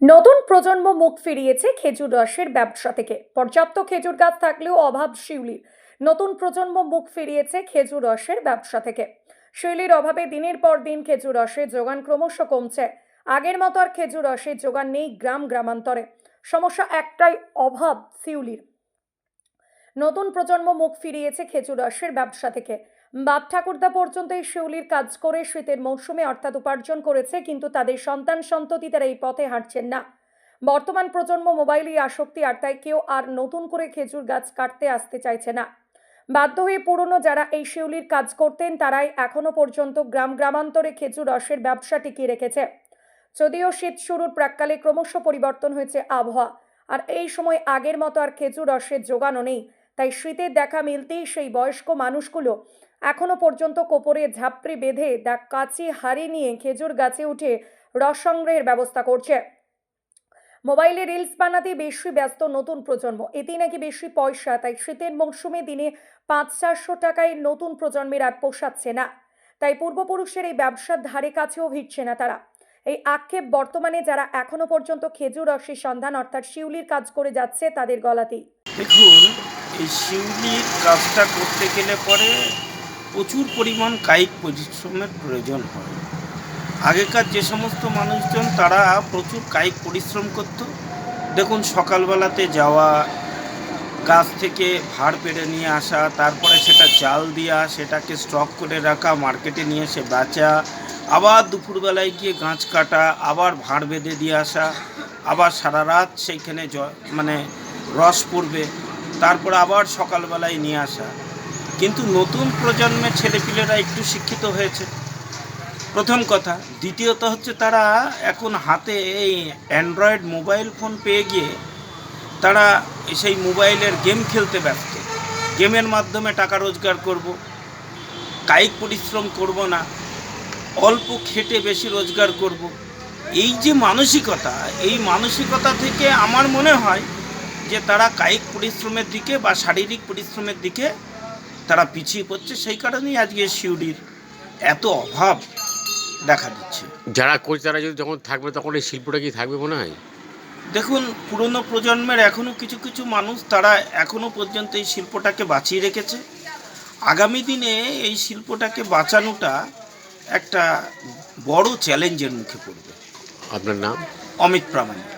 নতুন প্রজন্ম মুখ ফিরিয়েছে খেজুর রসের ব্যবসা থেকে। পর্যাপ্ত খেজুর গাছ থাকলেও অভাব শিউলির। নতুন প্রজন্ম মুখ ফিরিয়েছে খেজুর রসের ব্যবসা থেকে। শিউলির অভাবে দিনের পর দিন খেজুর রসের যোগান ক্রমশ কমছে। আগের মতো আর খেজুর রসের যোগান নেই গ্রাম গ্রামান্তরে। সমস্যা একটাই, অভাব শিউলির। নতুন প্রজন্ম মুখ ফিরিয়েছে খেজুর রসের ব্যবসা থেকে। বাপ ঠাকুরদা পর্যন্ত এই শিউলির কাজ করে শীতের মৌসুমে অর্থাৎ উপার্জন করেছে, কিন্তু তাদের সন্তান সন্ততি তারা এই পথে হাঁটছেন না। বর্তমান প্রজন্ম মোবাইলে আসক্তি, আর তাই কেউ আর নতুন করে খেজুর গাছ কাটতে আসতে চাইছে না। বাধ্য হয়ে পুরনো যারা এই শিউলির কাজ করতেন তারাই এখনো পর্যন্ত গ্রাম গ্রামান্তরে খেজুর রসের ব্যবসা টিকিয়ে রেখেছে। যদিও শীত শুরুর প্রাক্কালে ক্রমশ পরিবর্তন হয়েছে আবহাওয়া, আর এই সময় আগের মতো আর খেজুর রসের যোগানও নেই। তাই শীতের দেখা মিলতেই সেই বয়স্ক মানুষগুলো এখনো পর্যন্ত কোপরে ঝাপড়ে বেঁধে কাঁচি হাড়ি নিয়ে খেজুর গাছে উঠে রস সংগ্রহের ব্যবস্থা করছে। মোবাইলে রিলস বানাতে বেশি ব্যস্ত নতুন প্রজন্ম, এতেই নাকি বেশি পয়সা। তাই শীতের মৌসুমে দিনে 500-400 টাকায় নতুন প্রজন্মের আর পোষাচ্ছে না। তাই পূর্বপুরুষের এই ব্যবসার ধারে কাছেও ভিড়ছে না তারা। এই আক্ষেপ বর্তমানে যারা এখনো পর্যন্ত খেজুর রসের সন্ধান অর্থাৎ শিউলির কাজ করে যাচ্ছে তাদের গলাতেই। দেখুন, এই শিউলির কাজটা করতে গেলে পরে প্রচুর পরিমাণ কায়িক পরিশ্রমের প্রয়োজন হয়। আগেকার যে সমস্ত মানুষজন তারা প্রচুর কায়িক পরিশ্রম করত। দেখুন, সকালবেলাতে যাওয়া, গাছ থেকে ভাড় পেড়ে নিয়ে আসা, তারপরে সেটা জাল দেওয়া, সেটাকে স্টক করে রাখা, মার্কেটে নিয়ে এসে বেচা, আবার দুপুরবেলায় গিয়ে গাছ কাটা, আবার ভাড় বেঁধে দিয়ে আসা, আবার সারা রাত সেইখানে রস পড়বে, তারপরে আবার সকালবেলায় নিয়ে আসা। কিন্তু নতুন প্রজন্মের ছেলেপিলেরা একটু শিক্ষিত হয়েছে, প্রথম কথা। দ্বিতীয়ত হচ্ছে তারা এখন হাতে এই অ্যান্ড্রয়েড মোবাইল ফোন পেয়ে গিয়ে তারা সেই মোবাইলের গেম খেলতে ব্যস্ত। গেমের মাধ্যমে টাকা রোজগার করব, কায়িক পরিশ্রম করব না, অল্প খেটে বেশি রোজগার করব, এই যে মানসিকতা, এই মানসিকতা থেকে আমার মনে হয় যে তারা কায়িক পরিশ্রমের দিকে বা শারীরিক পরিশ্রমের দিকে তারা পিছিয়ে পড়ছে। সেই কারণেই আজকে শিউলির এত অভাব দেখা দিচ্ছে। যারা করছে তারা যদি যখন থাকবে তখন এই শিল্পটা কি থাকবে মনে হয়? দেখুন, পুরনো প্রজন্মের এখনও কিছু কিছু মানুষ তারা এখনও পর্যন্ত এই শিল্পটাকে বাঁচিয়ে রেখেছে। আগামী দিনে এই শিল্পটাকে বাঁচানোটা একটা বড় চ্যালেঞ্জের মুখে পড়বে। আপনার নাম? অমিত প্রামাণিক।